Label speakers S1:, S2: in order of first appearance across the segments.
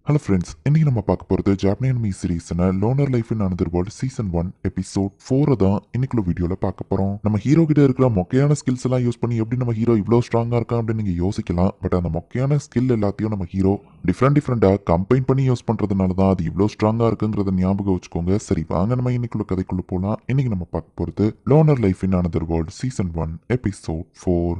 S1: Hello friends, இன்னைக்கு நம்ம பார்க்க போகிறது ஜாப்பனீஸ் அனிமி சீரிஸ்னா loner life in another world season 1 episode 4 தான் இன்னைக்குள்ள வீடியோவில் பார்க்க போகிறோம். நம்ம ஹீரோ கிட்ட இருக்கிற மொக்கையான ஸ்கில்ஸ் எல்லாம் யூஸ் பண்ணி எப்படி நம்ம ஹீரோ இவ்வளோ ஸ்ட்ராங்காக இருக்கான் அப்படின்னு நீங்கள் யோசிக்கலாம். பட் அந்த மொக்கையான ஸ்கில் எல்லாத்தையும் நம்ம ஹீரோ டிஃப்ரெண்டாக கம்பைன் பண்ணி யூஸ் பண்ணுறதுனால தான் அது இவ்வளோ ஸ்ட்ராங்காக இருக்குங்கிறத ஞாபகம் வச்சுக்கோங்க. சரி, வாங்க நம்ம இன்னைக்குள்ள கதைக்குள்ள போகலாம். இன்னைக்கு நம்ம பார்க்க போகிறது loner life in another world season 1 episode 4.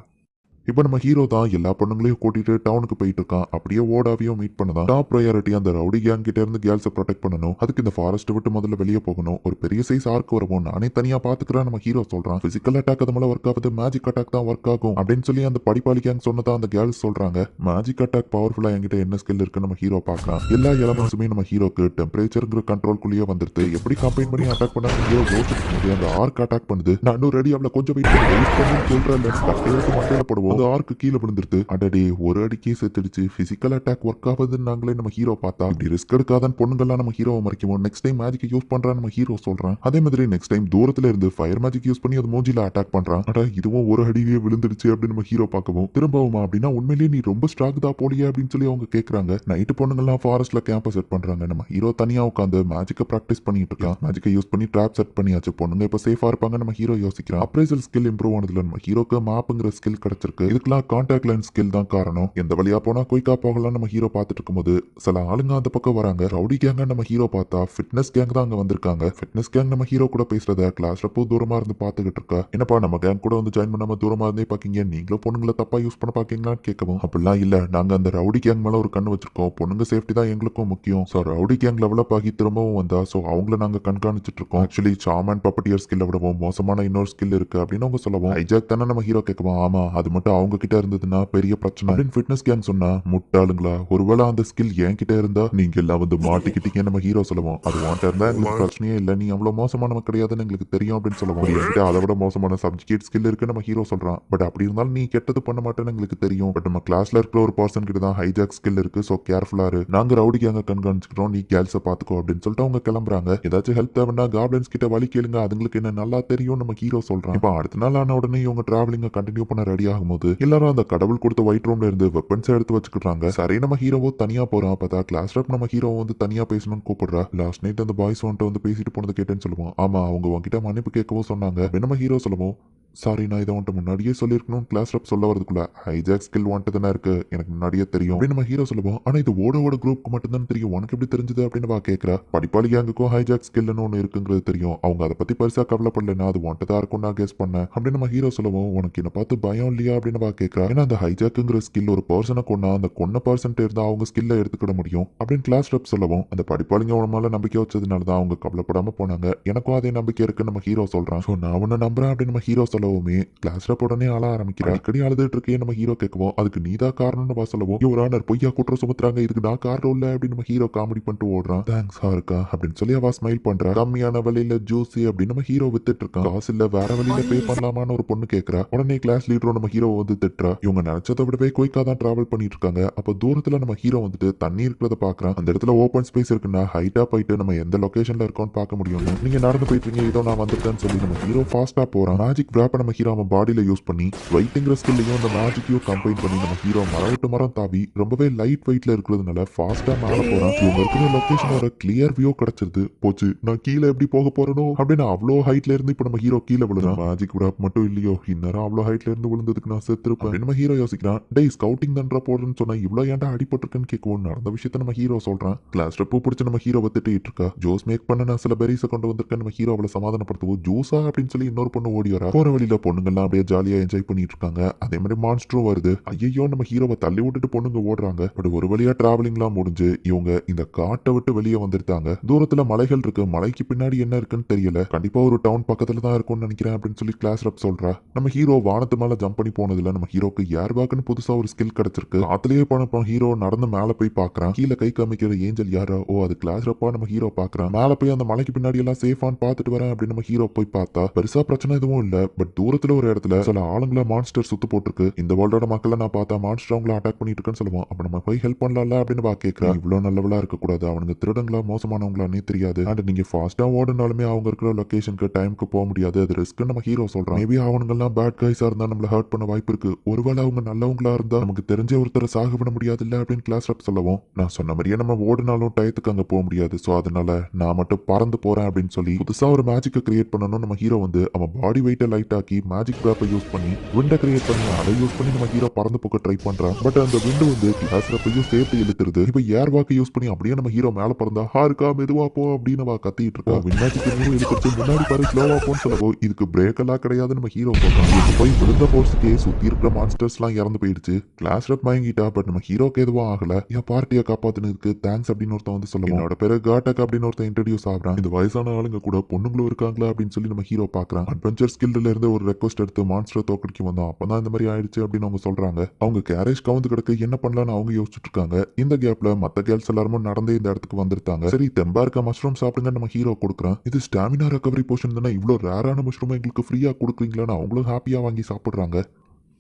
S1: இப்போ நம்ம ஹீரோ தான் எல்லா பொண்ணுங்களையும் கூட்டிட்டு டவுனுக்கு போயிட்டு இருக்கான். அப்படியே ஓடாவையும் மீட் பண்ணதான் டாப் ப்ரையாரிட்டி அந்த ரவுடி கேங் கிட்ட இருந்து கேர்ள்ஸை ப்ரொடெக்ட் பண்ணணும். அதுக்கு இந்த ஃபாரஸ்ட் விட்டு முதல்ல வெளியே போகணும். ஒரு பெரிய சைஸ் ஆர்க் வரவும் நானே தனியா பாத்துக்கிறேன் நம்ம ஹீரோ சொல்றான். பிசிக்கல் அட்டாக் அது மேல ஒர்க் ஆகுது, மேஜிக் அட்டாக் தான் ஒர்க் ஆகும் அப்படின்னு சொல்லி அந்த படிப்பாளி கேங் சொன்னதா அந்த கேர்ள்ஸ் சொல்றாங்க. மேஜிக் அட்டாக் பவர்ஃபுல்லா என்கிட்ட என்ன ஸ்கில் இருக்கு நம்ம ஹீரோ பாக்கலாம். எல்லா எலமெண்ட்ஸுமே நம்ம ஹீரோக்கு டெம்பரேச்சருங்கிற கண்ட்ரோல்குள்ளேயே வந்துருது. எப்படி கம்பைன் பண்ணி அட்டாக் பண்ண ஹீரோ யோசிச்சு அந்த ஆர்க் அட்டாக் பண்ணுது. நான் இன்னும் ரெடி அவளை கொஞ்சம் வெயிட் பண்ணி சொல்றேன். கட்டையோட்டு மண்டையில போடுவோம். அந்த ஆர்க் கீழே விழுந்துருது. அடடே, ஒரு அடிக்கே செத்துடுச்சு. பிசிக்கல் அட்டாக் ஒர்க் ஆகுதுன்னு நாங்களே நம்ம ஹீரோ பார்த்தா இப்படி ரிஸ்க் எடுக்காதான் பொண்ணுங்கள்லாம் நம்ம ஹீரோவை மறைக்குவோம். நெக்ஸ்ட் டைம் மேஜிக் யூஸ் பண்றான் நம்ம ஹீரோ சொல்றான். அதே மாதிரி நெக்ஸ்ட் டைம் தூரத்துல இருந்து ஃபயர் மேஜிக் யூஸ் பண்ணி அது மூஞ்சில அட்டாக் பண்றான். அட, இதுவும் ஒரு அடியிலேயே விழுந்துடுச்சு அப்படின்னு நம்ம ஹீரோ பார்க்கவும் திரும்பவுமா அப்படின்னா உண்மையிலேயே நீ ரொம்ப ஸ்ட்ராங் தான் போலியா அப்படின்னு சொல்லி அவங்க கேட்கறாங்க. நைட்டு பொண்ணுங்கள்லாம் ஃபாரஸ்ட்ல கேம்ப செட் பண்றாங்க. நம்ம ஹீரோ தனியா உட்காந்து மேஜிக்கை பிராக்டிஸ் பண்ணிட்டு இருக்கான். மேஜிக்கை யூஸ் பண்ணி ட்ராப் செட் பண்ணியாச்சு. பொண்ணுங்க இப்ப சேஃபா இருப்பாங்க நம்ம ஹீரோ யோசிக்கிறான். அப்ரைசல் ஸ்கில் இம்ப்ரூவ் ஆனதுல நம்ம ஹீரோக்கு மேப்ங்கிற ஸ்கில் கிடைச்சிருக்கு. இதுக்கெல்லாம் கான்டாக்ட் லைன் ஸ்கில் தான் காரணம். எந்த வழியா போனா குயிக்கா போகலாம் நம்ம ஹீரோ பார்த்துட்டு இருக்கும்போது சில ஆளுங்க அந்த பக்கம் வராங்க. ரவுடி கேங்க நம்ம ஹீரோ பார்த்தா ஃபிட்னஸ் கேங் தான் அங்க வந்திருக்காங்க. ஃபிட்னஸ் கேங் நம்ம ஹீரோ கூட பேசுறத கிளாஸ்ல போ தூரமா இருந்து பார்த்துக்கிட்டு இருக்கா. என்னப்பா நம்ம கேங் கூட வந்து ஜாயின் பண்ணாம தூரமா இருந்தே பாக்கீங்க, நீங்களும் பொண்ணுங்களை தப்பா யூஸ் பண்ண பாக்கீங்களான்னு கேட்கவும் அப்படிலாம் இல்ல, நாங்க அந்த ரவுடி கேங் மேல ஒரு கண்ணு வச்சிருக்கோம். பொண்ணுங்க சேஃப்டி தான் எங்களுக்கும் முக்கியம். ஸோ ரவுடி கேங் லெவலப் ஆகி திரும்பவும் வந்தா ஸோ அவங்கள நாங்க கண்காணிச்சிட்டு இருக்கோம். ஆக்சுவலி சாமன் பப்பட்டியர் ஸ்கில் விடவும் மோசமான இன்னொரு ஸ்கில் இருக்கு அப்படின்னு அவங்க சொல்லவும் ஹைஜாக் தானே நம்ம ஹீரோ கேட்கவும் ஆமா, அது மட்டும் அவங்க கிட்ட இருந்ததுன்னா பெரிய பிரச்சனை அப்படின்னு ஃபிட்னஸ் கேங் சொன்னா முட்டாளுங்களா, ஒருவேளை அந்த ஸ்கில் என்கிட்ட இருந்தா நீங்க எல்லாம் வந்து மாட்டிக்கிட்டீங்க நம்ம ஹீரோ சொல்லுவோம். அது வாண்ட இருந்தா எங்களுக்கு பிரச்சனையே இல்லை, நீ அவ்வளவு மோசமானவன் கிடையாதுன்னு எங்களுக்கு தெரியும் அப்படின்னு சொல்லுவோம். என்கிட்ட அதை விட மோசமான சப்ஜெக்ட் ஸ்கில் இருக்கு நம்ம ஹீரோ சொல்றான். பட் அப்படி இருந்தாலும் நீ கெட்டது பண்ண மாட்டேன்னு எங்களுக்கு தெரியும். பட் நம்ம கிளாஸ்ல இருக்கிற ஒரு பர்சன் கிட்ட தான் ஹைஜாக் ஸ்கில் இருக்கு. ஸோ கேர்ஃபுல்லா இரு. நாங்க ரவுடி கேங்க கண்காணிச்சுக்கிறோம், நீ கேர்ள்ஸை பாத்துக்கோ அப்படின்னு சொல்லிட்டு அவங்க கிளம்புறாங்க. ஏதாச்சும் ஹெல்ப் தேவைன்னா காப்ளின்ஸ் கிட்ட வழி கேளுங்க, அதுங்களுக்கு என்ன நல்லா தெரியும் நம்ம ஹீரோ சொல்றான். இப்போ அடுத்த நாள் ஆன உடனே இவங்க டிராவலிங்க கண்டினியூ பண்ண ரெடி ஆகும்போது எல்லாரும் அந்த கடவுள் கொடுத்த ஒயிட் ரூம்ல இருந்து வெப்பன்ஸ் எடுத்து வச்சுக்கிறாங்க. சரி, நம்ம ஹீரோவோ தனியா போறான். பார்த்தா கிளாஸ் ரப் நம்ம ஹீரோ வந்து தனியா பேசணும்னு கூப்பிடுறா. லாஸ்ட் நைட் அந்த பாய்ஸ் வந்து பேசிட்டு போனது கேட்டேன்னு சொல்லுவோம். ஆமா, அவங்க உங்ககிட்ட மன்னிப்பு கேட்கவும் சொன்னாங்க. நம்ம ஹீரோ சொல்லுவோம், சாரி நான் இதை வந்துட்டு முன்னாடியே சொல்லியிருக்கணும். கிளாஸ் ரப் சொல்ல வரதுக்குள்ள ஹைஜாக் ஸ்கில் வந்துட்டு தானே இருக்கு, எனக்கு முன்னாடியே தெரியும் அப்படின்னு நம்ம ஹீரோ சொல்லுவோம். ஆனா இது ஓட குரூப்க்கு மட்டும் தான் தெரியும், உனக்கு எப்படி தெரிஞ்சது அப்படின்னு வா கேட்கறா. படிப்பாளி கேங்குக்கும் ஹைஜாக் ஸ்கில்னு ஒன்று இருக்குங்கிறது தெரியும், அவங்க அதை பத்தி பெருசா கவலைப்படலன்னா அது வந்துட்டு தான் இருக்கும் நான் கெஸ் பண்ணேன் அப்படின்னு நம்ம ஹீரோ சொல்லுவோம். உனக்கு என்ன பார்த்து பயம் இல்லையா அப்படின்னு வா கேட்கறா. ஏன்னா அந்த ஹைஜாக்குங்கிற ஸ்கில் ஒரு பர்சனை கொண்டா அந்த கொன்ன பர்சன் இருந்தா அவங்க ஸ்கில்ல எடுத்துக்கிட முடியும் அப்படின்னு கிளாஸ் ரப் சொல்லவும் அந்த படிப்பாளிங்க உன மேல நம்பிக்கை வச்சதுனால தான் அவங்க கவலைப்படாம போனாங்க. எனக்கும் அதே நம்பிக்கை இருக்குன்னு நம்ம ஹீரோ சொல்றான். ஸோ நான் உன்னை நம்புறேன் அப்படின்னு நம்ம ஹீரோ சொல்லவுமே கிளாஸ் ரப் உடனே ஆள ஆரம்பிக்கிறா. அடிக்கடி அழுதுட்டு இருக்கே நம்ம ஹீரோ கேட்கவும் அதுக்கு நீதான் காரணம்னு சொல்லவும் யுவர் ஆனர் பொய்யா குற்றம் சுமத்துறாங்க, இதுக்கு நான் காரணம் இல்ல அப்படின்னு நம்ம ஹீரோ காமெடி பண்ணிட்டு ஓடுறான். தேங்க்ஸ் ஹாருக்கா அப்படின்னு சொல்லி அவ ஸ்மைல் பண்றா. கம்மியான விலையில ஜூஸி அப்படின்னு நம்ம ஹீரோ வித்துட்டு இருக்கான். காசு இல்ல, வேற வழியில பே பண்ணலாமான்னு ஒரு பொண்ணு கேட்கறா. உடனே கிளாஸ் லீடரும் நம்ம ஹீரோ வந்து திட்டுறா. இவங்க நினைச்சதை விடவே குயிக்கா தான் டிராவல் பண்ணிட்டு இருக்காங்க. அப்ப தூரத்துல நம்ம ஹீரோ வந்துட்டு தண்ணி இருக்கிறத பாக்குறான். அந்த இடத்துல ஓப்பன் ஸ்பேஸ் இருக்குன்னா ஹைட்டா போயிட்டு நம்ம எந்த லொகேஷன்ல இருக்கோம்னு பார்க்க முடியும். நீங்க நடந்து போயிட்டு இருக்கீங்க, இதோ நான் வந்துட்டேன்னு சொல்லி நம்ம ஹீரோ ஃபாஸ்டா போறான். மேஜிக் டிராப்ப நம்ம ஹீரோ அவன் பாடியில யூஸ் பண்ணி வெயிட்ங்கிற ஸ்கில்லையும் அந்த மேஜிக்கையும் கம்பைன் பண்ணி நம்ம ஹீரோ மரம் விட்டு மரம் தாவி ரொம்பவே லைட் வெயிட்ல இருக்கிறதுனால ஃபாஸ்டா மேல போறான். இவங்க இருக்கிற லொகேஷனோட கிளியர் வியூ கிடைச்சிருது. போச்சு, நான் கீழே எப்படி போக போறனோ அப்படின்னு அவ்வளோ ஹைட்ல இருந்து இப்ப நம்ம ஹீரோ கீழே விழுறான். மேஜிக் டிராப் மட்டும் இல்லையோ, இந்நேரம் அவ்வளோ ஹைட்ல இருந்து விழுந்ததுக்கு நான் செத்துருப்பேன். நம்ம ஹீரோ யோசிக்கிறான். டேய், ஸ்கவுட்டிங் தண்டா போடுறேன்னு சொன்னா இவ்வளவு ஏன்டா அடிபட்டிருக்குன்னு கேட்கவும் நடந்த விஷயத்த நம்ம ஹீரோ சொல்றான். கிளாஸ் பூ பிடிச்சி நம்ம ஹீரோ திட்டிட்டு இருக்கா. ஜூஸ் மேக் பண்ண நான் சில பெரிஸை கொண்டு வந்திருக்கேன் நம்ம ஹீரோ அவளை சமாதானப்படுத்துவோம். ஜூஸா அப்படின்னு சொல்லி இன்னொரு பொண்ணு ஓடி வரா. போற வழியில பொண்ணுங்கள்லாம் அப்படியே ஜாலியா என்ஜாய் பண்ணிட்டு இருக்காங்க. அதே மாதிரி மான்ஸ்டரும் வருது. ஐயோ, நம்ம ஹீரோவை தள்ளி விட்டுட்டு பொண்ணுங்க ஓடுறாங்க. பட் ஒரு வழியா டிராவலிங்லாம் முடிஞ்சு இவங்க இந்த காட்டை விட்டு வெளியே வந்துட்டாங்க. தூரத்துல மலைகள் இருக்கு, மலைக்கு பின்னாடி என்ன இருக்குன்னு தெரியல, கண்டிப்பா ஒரு டவுன் பக்கத்துல தான் இருக்கும்னு நினைக்கிறேன் அப்படின்னு சொல்லி கிளாஸ் ரப் சொல்றா. நம்ம ஹீரோ வானத்து மேல ஜம்ப் பண்ணி போனதுல நம்ம ஹீரோக்கு ஏர் பேக்னு புதுசா ஒரு ஸ்கில் கிடைச்சிருக்கு. காத்துலயே போனப்போ ஹீரோ நடந்து மேல போய் பாக்குறான். கீழே கை காமிக்கிற ஏஞ்சல் யாரோ, ஓ அது கிளாஸ் ரப்பா நம்ம ஹீரோ பாக்குறான். மேல போய் அந்த மலைக்கு பின்னாடி எல்லாம் சேஃபான்னு பாத்துட்டு வரேன் அப்படின்னு நம்ம ஹீரோ போய் பார்த்தா பெருசா பிரச்சனை எதுவும் இல்ல. பட் பட் தூரத்துல ஒரு இடத்துல சில ஆளுங்கள மான்ஸ்டர் சுத்து போட்டிருக்கு. இந்த வேர்ல்டோட மக்களை நான் பார்த்தா மான்ஸ்டர் அவங்கள அட்டாக் பண்ணிட்டு இருக்குன்னு சொல்லுவோம். அப்ப நம்ம போய் ஹெல்ப் பண்ணலாம்ல அப்படின்னு கேட்கிறா. இவ்வளவு நல்லவளா இருக்க கூடாது, அவனுங்க திருடங்களா மோசமானவங்களானே தெரியாது. அண்ட் நீங்க ஃபாஸ்டா ஓடினாலுமே அவங்க இருக்கிற லொகேஷனுக்கு டைமுக்கு போக முடியாது, அது ரிஸ்க் நம்ம ஹீரோ சொல்றான். மேபி அவனுங்கெல்லாம் பேட் கைஸா இருந்தா நம்மள ஹர்ட் பண்ண வாய்ப்பு இருக்கு. ஒருவேளை அவங்க நல்லவங்களா இருந்தா நமக்கு தெரிஞ்ச ஒருத்தரை சாக விட முடியாது இல்ல அப்படின்னு கிளாஸ் ரப் சொல்லவும், நான் சொன்ன மாதிரியே நம்ம ஓடினாலும் டயத்துக்கு அங்க போக முடியாது, சோ அதனால நான் மட்டும் பறந்து போறேன் அப்படின்னு சொல்லி புதுசா ஒரு மேஜிக்கை கிரியேட் பண்ணணும். நம்ம ஹீரோ வந்து அவன் பாடி வெயிட்டை லைட் ஆக்கி மேஜிக் கிராப்பை யூஸ் பண்ணி விண்டை கிரியேட் பண்ணி அதை யூஸ் பண்ணி நம்ம ஹீரோ பறந்து போக்க ட்ரை பண்றான். பட் அந்த விண்டு வந்து கிளாஸ் ரப்பையும் சேர்த்து இழுத்துருது. இப்ப ஏர் வாக்கை யூஸ் பண்ணி அப்படியே நம்ம ஹீரோ மேல பறந்தா ஹாருக்கா மெதுவா போ அப்படின்னு அவ கத்திட்டு இருக்கா. விண்ணாச்சிக்கு நீரும் இழுத்துட்டு முன்னாடி பாரு ஸ்லோவா போன்னு சொல்லவோ இதுக்கு பிரேக் எல்லாம் கிடையாது நம்ம ஹீரோ சொல்றான். இப்ப போய் விழுந்த போர்ஸுக்கே சுத்தி இருக்கிற மான்ஸ்டர்ஸ் எல்லாம் இறந்து போயிடுச்சு. Class rub மயங்கிட்டா. பட் நம்ம ஹீரோக்கு எதுவும் ஆகல. என் பார்ட்டியை காப்பாத்துனதுக்கு தேங்க்ஸ் அப்படின்னு ஒருத்தன் வந்து சொல்லுவோம். என்னோட பேரு காட்டக் அப்படின்னு ஒருத்தன் இன்ட்ரடியூஸ் ஆகிறான். இந்த வயசான ஆளுங்க கூட பொண்ணுங்களும் இருக்காங்களா அப்படின்னு சொல்லி நம்ம ஹீரோ பாக்குறான். அட்வென்ச்சர் ஸ்கில்ல இருந்து ஒரு ரெக்வஸ்ட் எடுத்து மான்ஸ்டர் தோக்கடிக்க வந்தோம், அப்பதான் இந்த மாதிரி ஆயிடுச்சு அப்படின்னு அவங்க சொல்றாங்க. அவங்க கேரேஜ் கவுந்து கிடக்கு, என்ன பண்ணலாம்னு அவங்க யோசிச்சுட்டு இருக்காங்க. இந்த கேப்ல மத்த கேர்ள்ஸ் எல்லாரும் நடந்தே இந்த இடத்துக்கு வந்திருக்காங்க. சரி தெம்பா இருக்க மஷ்ரூம் சாப்பிடுங்க நம்ம ஹீரோ கொடுக்குறான். இது ஸ்டாமினா ரெக்கவரி போர்ஷன் தானே, இவ்வளவு ரேரான மஷ்ரூம் எங்களுக்கு ஃப்ரீயா கொடுக்குறீங்களான்னு அவங்களும் ஹாப்பியா வாங்கி சாப்பிடுறாங்க.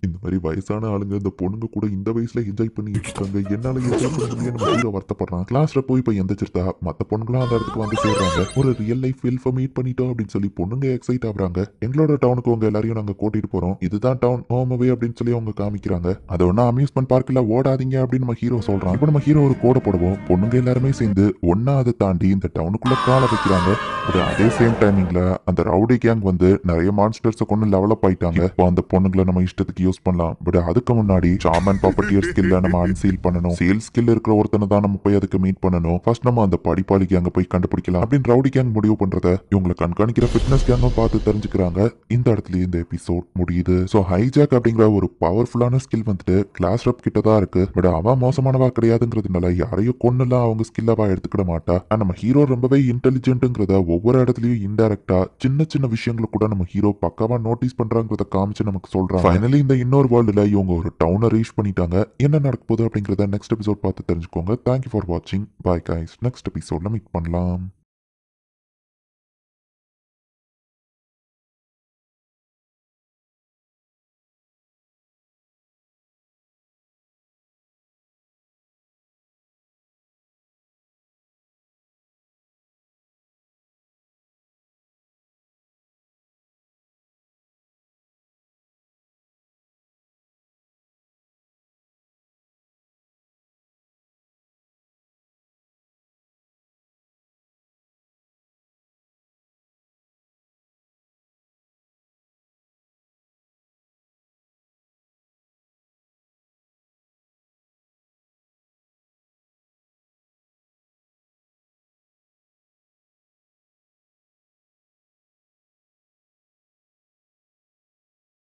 S1: இந்த மாதிரி வயசான ஆளுங்க இந்த பொண்ணுங்க கூட இந்த வயசுல என்ஜாய் பண்ணிட்டு இருக்காங்க, என்னால என்ஜாய் பண்ண முடியும் நம்ம ஹீரோ வருத்தப்படுறான். கிளாஸ்ல போய் இப்ப எந்திரிச்சிருந்தா மத்த பொண்ணுங்களும் அந்த இடத்துக்கு வந்து சேர்றாங்க. ஒரு ரியல் லைஃப் வெல்ஃபை மீட் பண்ணிட்டோம் அப்படின்னு சொல்லி பொண்ணுங்க எக்ஸைட் ஆகுறாங்க. எங்களோட டவுனுக்கு உங்க எல்லாரையும் நாங்க கூட்டிட்டு போறோம், இதுதான் டவுன் ஹோம்வே அப்படின்னு சொல்லி அவங்க காமிக்கிறாங்க. அது ஒன்னா அம்யூஸ்மெண்ட் பார்க்ல ஓடாதீங்க அப்படின்னு நம்ம ஹீரோ சொல்றான். இப்போ நம்ம ஹீரோ ஒரு கோடை போடுவோம், பொண்ணுங்க எல்லாருமே சேர்ந்து ஒன்னா அதை தாண்டி இந்த டவுனுக்குள்ள கால வைக்கிறாங்க. அதே சேம் டைமிங்ல அந்த ரவுடி கேங் வந்து நிறைய மான்ஸ்டர்ஸ் கொண்டு டெவலப் ஆயிட்டாங்க. இப்போ அந்த பொண்ணுங்களை நம்ம இஷ்டத்துக்கு யூஸ் பண்ணலாம். பட் அதுக்கு முன்னாடி சாமன் ப்ராப்பர்ட்டியர் ஸ்கில்ல நம்ம அன்சீல் பண்ணணும். சேல் ஸ்கில் இருக்கிற ஒருத்தனை தான் நம்ம போய் அதுக்கு மீட் பண்ணணும். ஃபர்ஸ்ட் நம்ம அந்த படிப்பாளிக்கு அங்க போய் கண்டுபிடிக்கலாம் அப்படின்னு ரவுடி கேங் முடிவு பண்றத இவங்களை கண்காணிக்கிற ஃபிட்னஸ் கேங்கும் பார்த்து தெரிஞ்சுக்கிறாங்க. இந்த இடத்துல இந்த எபிசோட் முடியுது. ஸோ ஹைஜாக் அப்படிங்கிற ஒரு பவர்ஃபுல்லான ஸ்கில் வந்துட்டு கிளாஸ் ரப் கிட்ட தான் இருக்கு. பட் அவன் மோசமானவா கிடையாதுங்கிறதுனால யாரையும் கொன்னுலாம் அவங்க ஸ்கில்லவா எடுத்துக்கிட மாட்டா. நம்ம ஹீரோ ரொம்பவே இன்டெலிஜென்ட்ங்கிறத ஒவ்வொரு இடத்துலயும் இன்டைரக்டா சின்ன சின்ன விஷயங்களை கூட நம்ம ஹீரோ பக்காவா நோட்டீஸ் பண்றாங்கிறத காமிச்சு நமக்கு சொல்றான். ஃபைனலி இந்த இன்னொரு வேர்ல்டுல இவங்க ஒரு டவுனை ரீச் பண்ணிட்டாங்க. என்ன நடக்க போகுது அப்படிங்கறத நெக்ஸ்ட் எபிசோட் பார்த்து தெரிஞ்சுக்கோங்க. தேங்க்யூ ஃபார் வாட்சிங். பாய் கைஸ், நெக்ஸ்ட் எபிசோட்ல மீட் பண்ணலாம்.